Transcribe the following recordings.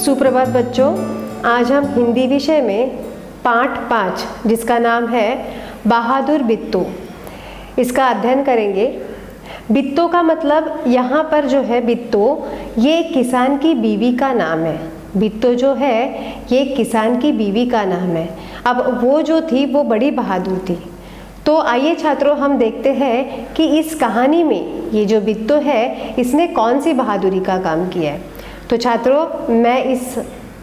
सुप्रभात बच्चों, आज हम हिंदी विषय में पाठ 5 जिसका नाम है बहादुर बिट्टू, इसका अध्ययन करेंगे। बिट्टू का मतलब यहाँ पर जो है बिट्टू, ये किसान की बीवी का नाम है। बिट्टू जो है ये किसान की बीवी का नाम है। अब वो जो थी वो बड़ी बहादुर थी। तो आइए छात्रों, हम देखते हैं कि इस कहानी में ये जो बिट्टू है इसने कौन सी बहादुरी का काम किया है। तो छात्रों, मैं इस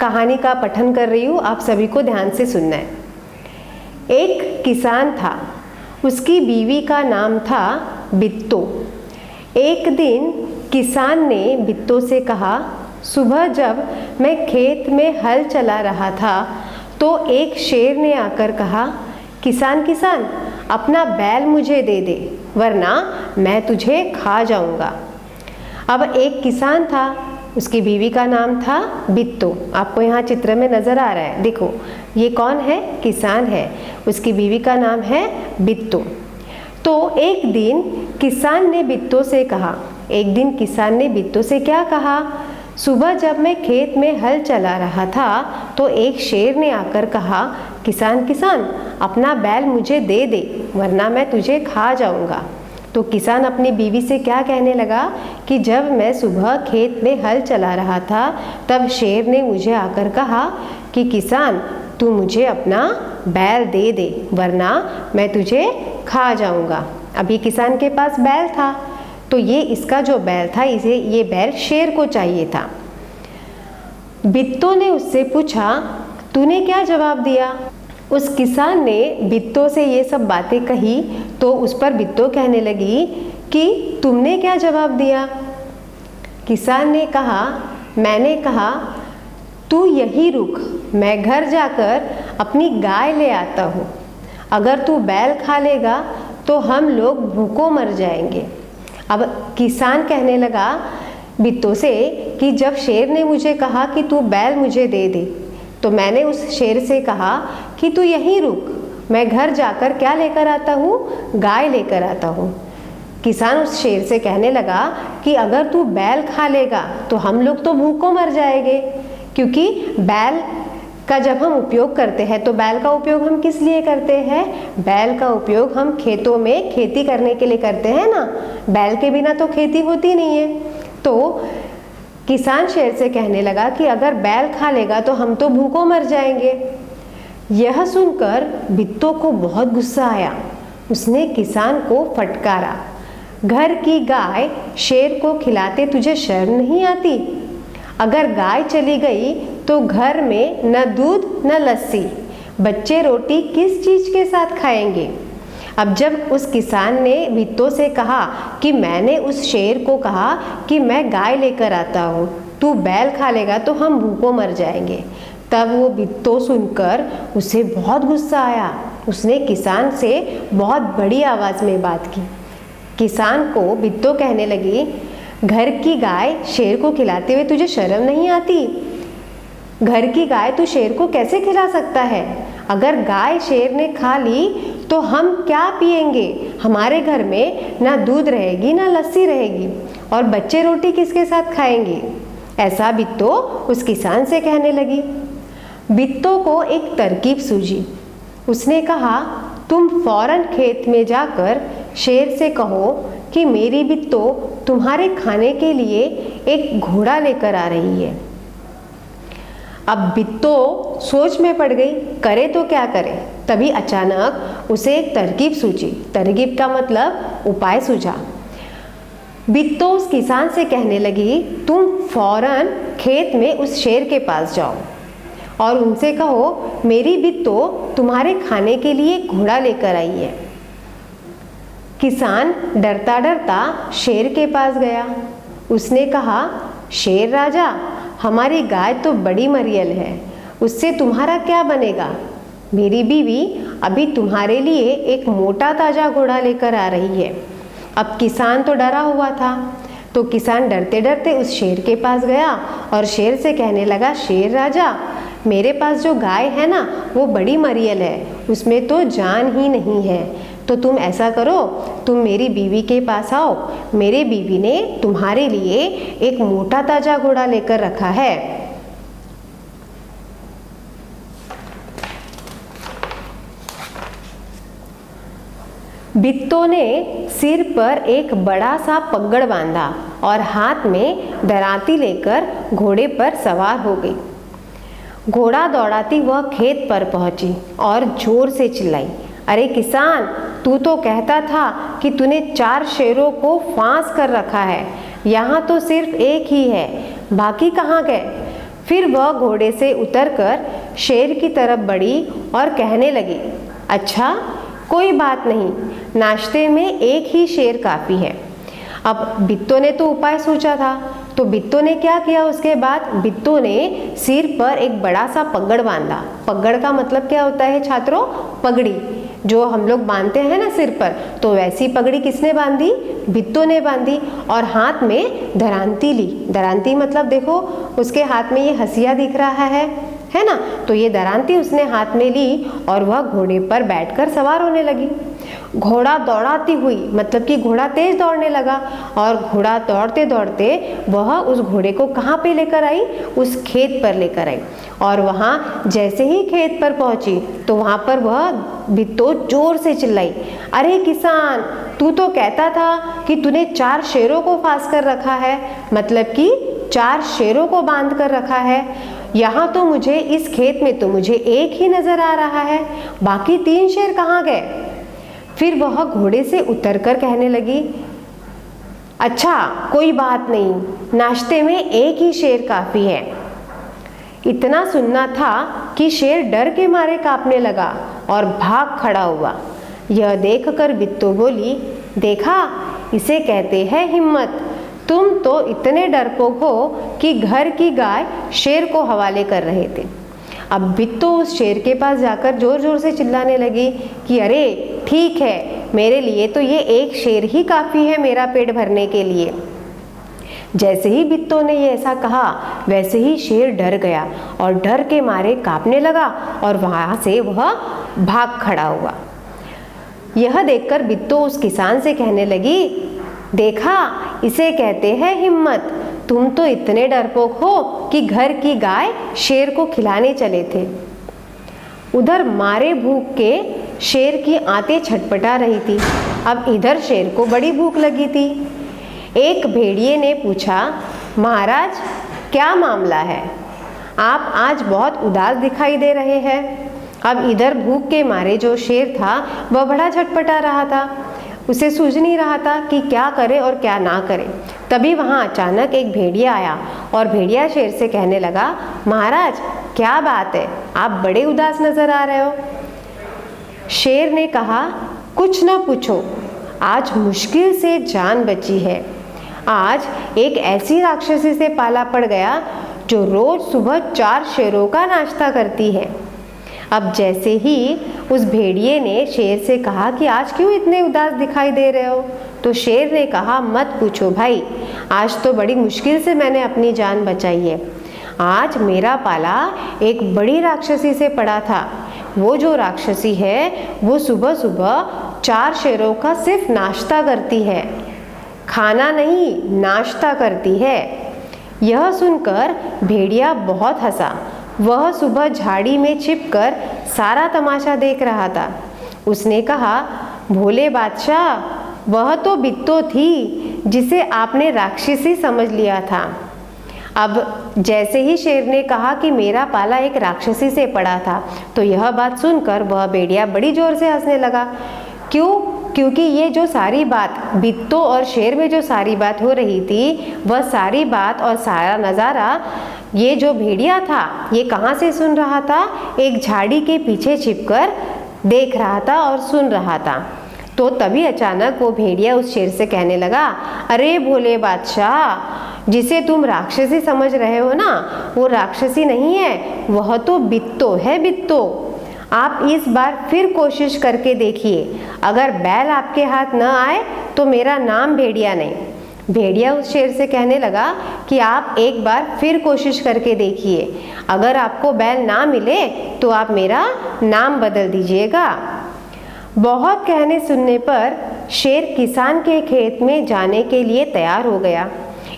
कहानी का पठन कर रही हूँ, आप सभी को ध्यान से सुनना है। एक किसान था, उसकी बीवी का नाम था बिट्टू। एक दिन किसान ने बिट्टू से कहा, सुबह जब मैं खेत में हल चला रहा था तो एक शेर ने आकर कहा, किसान किसान, अपना बैल मुझे दे दे वरना मैं तुझे खा जाऊंगा। अब एक किसान था, उसकी बीवी का नाम था बिट्टू। आपको यहाँ चित्र में नजर आ रहा है, देखो ये कौन है? किसान है, उसकी बीवी का नाम है बिट्टू। तो एक दिन किसान ने बिट्टू से क्या कहा? सुबह जब मैं खेत में हल चला रहा था तो एक शेर ने आकर कहा, किसान किसान, अपना बैल मुझे दे दे वरना मैं तुझे खा जाऊंगा। तो किसान अपनी बीवी से क्या कहने लगा कि जब मैं सुबह खेत में हल चला रहा था तब शेर ने मुझे आकर कहा कि किसान, तू मुझे अपना बैल दे दे वरना मैं तुझे खा जाऊंगा। अभी किसान के पास बैल था, तो ये इसका जो बैल था, इसे ये बैल शेर को चाहिए था। बिट्टू ने उससे पूछा, तूने क्या जवाब दिया? उस किसान ने बिट्टू से ये सब बातें कही तो उस पर बिट्टू कहने लगी कि तुमने क्या जवाब दिया? किसान ने कहा, मैंने कहा तू यहीं रुक, मैं घर जाकर अपनी गाय ले आता हूँ। अगर तू बैल खा लेगा तो हम लोग भूखों मर जाएंगे। अब किसान कहने लगा बिट्टू से कि जब शेर ने मुझे कहा कि तू बैल मुझे दे दे, तो मैंने उस शेर से कहा कि तू यहीं रुक, मैं घर जाकर क्या लेकर आता हूँ? गाय लेकर आता हूँ। किसान उस शेर से कहने लगा कि अगर तू बैल खा लेगा तो हम लोग तो भूखों मर जाएंगे, क्योंकि बैल का जब हम उपयोग करते हैं तो बैल का उपयोग हम किस लिए करते हैं? बैल का उपयोग हम खेतों में खेती करने के लिए करते हैं ना। बैल के बिना तो खेती होती नहीं है। तो किसान शेर से कहने लगा कि अगर बैल खा लेगा तो हम तो भूखों मर जाएंगे। यह सुनकर बिट्टू को बहुत गुस्सा आया। उसने किसान को फटकारा, घर की गाय शेर को खिलाते तुझे शर्म नहीं आती? अगर गाय चली गई तो घर में न दूध न लस्सी, बच्चे रोटी किस चीज के साथ खाएंगे? अब जब उस किसान ने बिट्टू से कहा कि मैंने उस शेर को कहा कि मैं गाय लेकर आता हूँ, तू बैल खा लेगा तो हम भूखों मर जाएंगे, तब वो बिट्टू सुनकर उसे बहुत गुस्सा आया। उसने किसान से बहुत बड़ी आवाज़ में बात की। किसान को बिट्टू कहने लगी, घर की गाय शेर को खिलाते हुए तुझे शर्म नहीं आती? घर की गाय तू शेर को कैसे खिला सकता है? अगर गाय शेर ने खा ली तो हम क्या पिएंगे? हमारे घर में ना दूध रहेगी ना लस्सी रहेगी, और बच्चे रोटी किसके साथ खाएंगे? ऐसा बिट्टू उस किसान से कहने लगी। बिट्टू को एक तरकीब सूझी। उसने कहा, तुम फौरन खेत में जाकर शेर से कहो कि मेरी बिट्टू तुम्हारे खाने के लिए एक घोड़ा लेकर आ रही है। अब बिट्टू सोच में पड़ गई, करे तो क्या करे। तभी अचानक उसे एक तरकीब सूझी। तरकीब का मतलब उपाय सूझा। बिट्टू उस किसान से कहने लगी, तुम फौरन खेत में उस शेर के पास जाओ और उनसे कहो, मेरी बिट्टू तुम्हारे खाने के लिए घोड़ा लेकर आई है। किसान डरता डरता शेर के पास गया। उसने कहा, शेर राजा, हमारी गाय तो बड़ी मरियल है, उससे तुम्हारा क्या बनेगा? मेरी बीवी अभी तुम्हारे लिए एक मोटा ताजा घोड़ा लेकर आ रही है। अब किसान तो डरा हुआ था, तो किसान डरते डरते उस शेर के पास गया और शेर से कहने लगा, शेर राजा, मेरे पास जो गाय है ना वो बड़ी मरियल है, उसमें तो जान ही नहीं है। तो तुम ऐसा करो, तुम मेरी बीवी के पास आओ, मेरी बीवी ने तुम्हारे लिए एक मोटा ताजा घोड़ा लेकर रखा है। बित्तो ने सिर पर एक बड़ा सा पगड़ बांधा और हाथ में दरांती लेकर घोड़े पर सवार हो गई। घोड़ा दौड़ाती वह खेत पर पहुंची और जोर से चिल्लाई, अरे किसान, तू तो कहता था कि तूने 4 शेरों को फांस कर रखा है, यहाँ तो सिर्फ एक ही है, बाकी कहाँ गए? फिर वह घोड़े से उतरकर शेर की तरफ बढ़ी और कहने लगी, अच्छा कोई बात नहीं, नाश्ते में एक ही शेर काफ़ी है। अब बित्तो ने तो उपाय सोचा था, तो बित्तो ने क्या किया? उसके बाद बित्तो ने सिर पर एक बड़ा सा पगड़ बांधा। पगड़ का मतलब क्या होता है छात्रों? पगड़ी, जो हम लोग बांधते हैं ना सिर पर, तो वैसी पगड़ी किसने बांधी? बित्तो ने बांधी। और हाथ में दरांती ली। दरांती मतलब देखो, उसके हाथ में ये हंसिया दिख रहा है ना, तो ये दरांती उसने हाथ में ली और वह घोड़े पर बैठकर सवार होने लगी। घोड़ा दौड़ाती हुई, मतलब कि घोड़ा तेज दौड़ने लगा, और घोड़ा दौड़ते दौड़ते वह उस घोड़े को कहाँ पे लेकर आई? उस खेत पर लेकर आई। और वहाँ जैसे ही खेत पर पहुंची तो वहाँ पर वह बित्तो जोर से चिल्लाई, अरे किसान, तू तो कहता था कि तूने 4 शेरों को फांस कर रखा है, मतलब कि 4 शेरों को बांध कर रखा है। यहाँ तो मुझे इस खेत में तो मुझे एक ही नजर आ रहा है, बाकी 3 शेर कहाँ गए? फिर वह घोड़े से उतरकर कहने लगी, अच्छा कोई बात नहीं, नाश्ते में एक ही शेर काफ़ी है। इतना सुनना था कि शेर डर के मारे कांपने लगा और भाग खड़ा हुआ। यह देखकर बित्तो बोली, देखा, इसे कहते हैं हिम्मत। तुम तो इतने डरपोक हो कि घर की गाय शेर को हवाले कर रहे थे। अब बित्तो उस शेर के पास जाकर जोर जोर से चिल्लाने लगी कि अरे ठीक है, मेरे लिए तो ये एक शेर ही काफ़ी है मेरा पेट भरने के लिए। जैसे ही बित्तो ने ये ऐसा कहा, वैसे ही शेर डर गया और डर के मारे कांपने लगा और वहाँ से वह भाग खड़ा हुआ। यह देखकर बित्तो उस किसान से कहने लगी, देखा, इसे कहते हैं हिम्मत। तुम तो इतने डरपोक हो कि घर की गाय शेर को खिलाने चले थे। उधर मारे भूख के शेर की आंतें छटपटा रही थी। अब इधर शेर को बड़ी भूख लगी थी। एक भेड़िए ने पूछा, महाराज, क्या मामला है? आप आज बहुत उदास दिखाई दे रहे हैं। अब इधर भूख के मारे जो शेर था वह बड़ा छटपटा रहा था। उसे सूझ नहीं रहा था कि क्या करे और क्या ना करे। तभी वहाँ अचानक एक भेड़िया आया और भेड़िया शेर से कहने लगा, महाराज, क्या बात है, आप बड़े उदास नजर आ रहे हो। शेर ने कहा, कुछ न पूछो, आज मुश्किल से जान बची है। आज एक ऐसी राक्षसी से पाला पड़ गया जो रोज सुबह 4 शेरों का नाश्ता करती है। अब जैसे ही उस भेड़िए ने शेर से कहा कि आज क्यों इतने उदास दिखाई दे रहे हो, तो शेर ने कहा, मत पूछो भाई, आज तो बड़ी मुश्किल से मैंने अपनी जान बचाई है। आज मेरा पाला एक बड़ी राक्षसी से पड़ा था। वो जो राक्षसी है वो सुबह सुबह 4 शेरों का सिर्फ नाश्ता करती है, खाना नहीं नाश्ता करती है। यह सुनकर भेड़िया बहुत हंसा। वह सुबह झाड़ी में छिपकर सारा तमाशा देख रहा था। उसने कहा, भोले बादशाह, वह तो बित्तो थी जिसे आपने राक्षसी समझ लिया था। अब जैसे ही शेर ने कहा कि मेरा पाला एक राक्षसी से पड़ा था, तो यह बात सुनकर वह भेड़िया बड़ी जोर से हंसने लगा। क्यों? क्योंकि ये जो सारी बात बित्तो और शेर में जो सारी बात हो रही थी, वह सारी बात और सारा नज़ारा ये जो भेड़िया था ये कहाँ से सुन रहा था? एक झाड़ी के पीछे छिपकर देख रहा था और सुन रहा था। तो तभी अचानक वो भेड़िया उस शेर से कहने लगा, अरे भोले बादशाह, जिसे तुम राक्षसी समझ रहे हो ना, वो राक्षसी नहीं है, वह तो बित्तो है, बित्तो। आप इस बार फिर कोशिश करके देखिए, अगर बैल आपके हाथ न आए तो मेरा नाम भेड़िया नहीं। भेड़िया उस शेर से कहने लगा कि आप एक बार फिर कोशिश करके देखिए, अगर आपको बैल ना मिले तो आप मेरा नाम बदल दीजिएगा। बहुत कहने सुनने पर शेर किसान के खेत में जाने के लिए तैयार हो गया।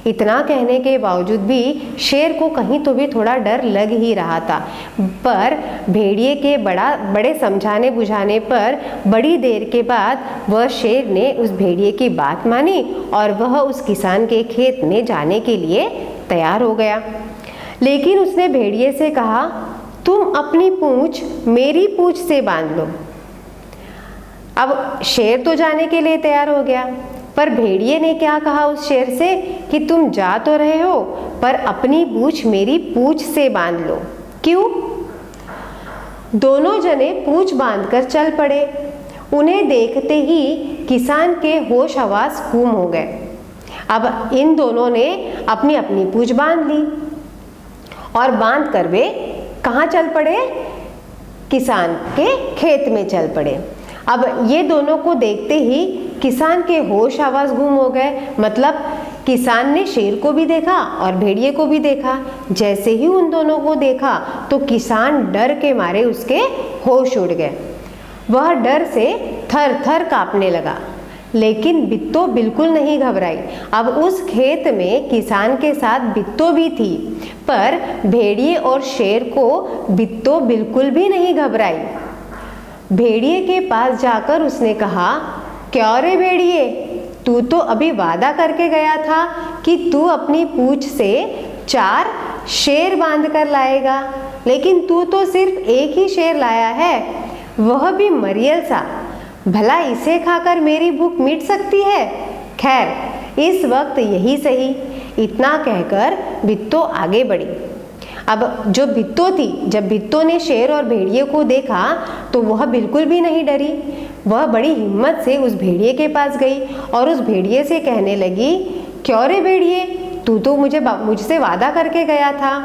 इतना कहने के बावजूद भी शेर को कहीं तो भी थोड़ा डर लग ही रहा था, पर भेड़िए के बड़े समझाने बुझाने पर बड़ी देर के बाद वह शेर ने उस भेड़िए की बात मानी और वह उस किसान के खेत में जाने के लिए तैयार हो गया। लेकिन उसने भेड़िए से कहा, तुम अपनी पूंछ मेरी पूंछ से बांध लो। अब शेर तो जाने के लिए तैयार हो गया, पर भेड़िए ने क्या कहा उस शेर से कि तुम जा तो रहे हो पर अपनी पूंछ मेरी पूंछ से बांध लो। क्यों? दोनों जने पूंछ बांधकर चल पड़े। उन्हें देखते ही किसान के होश हवास गुम हो गए। अब इन दोनों ने अपनी अपनी पूंछ बांध ली और बांध कर वे कहाँ चल पड़े? किसान के खेत में चल पड़े। अब ये दोनों को देखते ही किसान के होश हवास गुम हो गए। मतलब किसान ने शेर को भी देखा और भेड़िए को भी देखा। जैसे ही उन दोनों को देखा तो किसान डर के मारे उसके होश उड़ गए। वह डर से थर थर कांपने लगा। लेकिन बित्तो बिल्कुल नहीं घबराई। अब उस खेत में किसान के साथ बित्तो भी थी, पर भेड़िए और शेर को बित्तो बिल्कुल भी नहीं घबराई। भेड़िए के पास जाकर उसने कहा, क्या रे भेड़िए, तू तो अभी वादा करके गया था कि तू अपनी पूंछ से 4 शेर बांध कर लाएगा, लेकिन तू तो सिर्फ एक ही शेर लाया है, वह भी मरियल सा। भला इसे खाकर मेरी भूख मिट सकती है? खैर इस वक्त यही सही। इतना कहकर बित्तो आगे बढ़ी। अब जो बित्तो थी, जब बित्तो ने शेर और भेड़िए को देखा तो वह बिल्कुल भी नहीं डरी। वह बड़ी हिम्मत से उस भेड़िए के पास गई और उस भेड़िए से कहने लगी, क्यों रे भेड़िए, तू तो मुझसे वादा करके गया था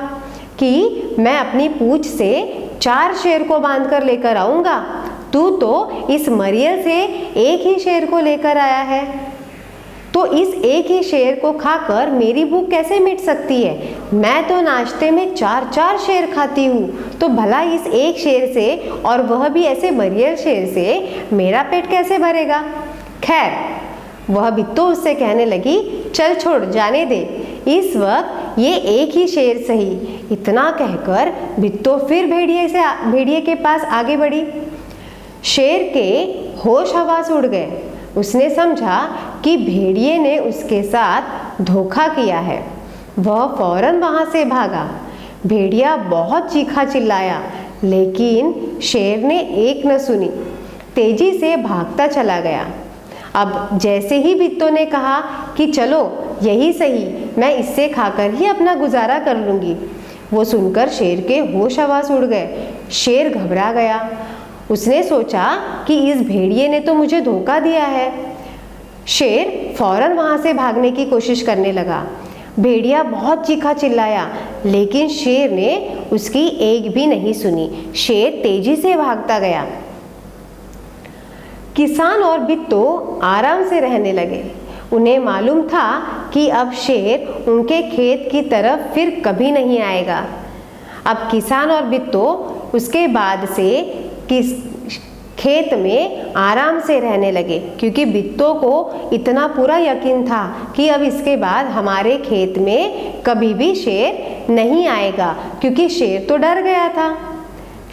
कि मैं अपनी पूंछ से 4 शेर को बांध कर लेकर आऊँगा। तू तो इस मरियल से एक ही शेर को लेकर आया है, तो इस एक ही शेर को खाकर मेरी भूख कैसे मिट सकती है? मैं तो नाश्ते में 4 शेर खाती हूँ, तो भला इस एक शेर से, और वह भी ऐसे मरियल शेर से, मेरा पेट कैसे भरेगा? खैर वह बित्तो उससे कहने लगी, चल छोड़, जाने दे, इस वक्त ये एक ही शेर सही। इतना कहकर बित्तो फिर भेड़िए के पास आगे बढ़ी। शेर के होश हवास उड़ गए। उसने समझा कि भेड़िए ने उसके साथ धोखा किया है। वह फौरन वहां से भागा। भेड़िया बहुत चीखा चिल्लाया, लेकिन शेर ने एक न सुनी, तेजी से भागता चला गया। अब जैसे ही बित्तो ने कहा कि चलो यही सही, मैं इससे खाकर ही अपना गुजारा कर लूँगी, वो सुनकर शेर के होश हवास उड़ गए। शेर घबरा गया। उसने सोचा कि इस भेड़िए ने तो मुझे धोखा दिया है। शेर फौरन वहाँ से भागने की कोशिश करने लगा। भेड़िया बहुत चीखा चिल्लाया, लेकिन शेर ने उसकी एक भी नहीं सुनी। शेर तेजी से भागता गया। किसान और बित्तो आराम से रहने लगे। उन्हें मालूम था कि अब शेर उनके खेत की तरफ फिर कभी नहीं आएगा। अब किसान और बित्तो उसके बाद से किस खेत में आराम से रहने लगे, क्योंकि बित्तो को इतना पूरा यकीन था कि अब इसके बाद हमारे खेत में कभी भी शेर नहीं आएगा, क्योंकि शेर तो डर गया था।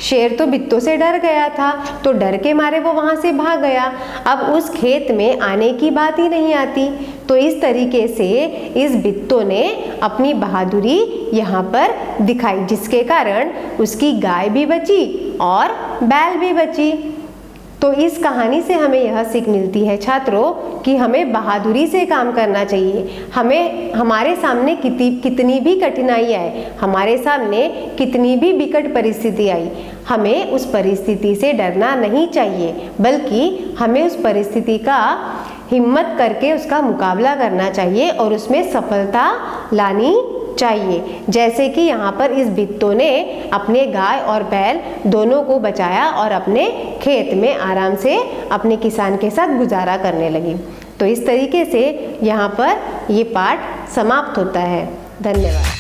शेर तो बित्तो से डर गया था, तो डर के मारे वो वहाँ से भाग गया। अब उस खेत में आने की बात ही नहीं आती। तो इस तरीके से इस बित्तो ने अपनी बहादुरी यहाँ पर दिखाई, जिसके कारण उसकी गाय भी बची और बैल भी बची। तो इस कहानी से हमें यह सीख मिलती है छात्रों कि हमें बहादुरी से काम करना चाहिए। हमें हमारे सामने कितनी भी कठिनाई आए, हमारे सामने कितनी भी विकट परिस्थिति आई, हमें उस परिस्थिति से डरना नहीं चाहिए, बल्कि हमें उस परिस्थिति का हिम्मत करके उसका मुकाबला करना चाहिए और उसमें सफलता लानी चाहिए। जैसे कि यहाँ पर इस बित्तो ने अपने गाय और बैल दोनों को बचाया और अपने खेत में आराम से अपने किसान के साथ गुजारा करने लगी। तो इस तरीके से यहाँ पर ये पाठ समाप्त होता है। धन्यवाद।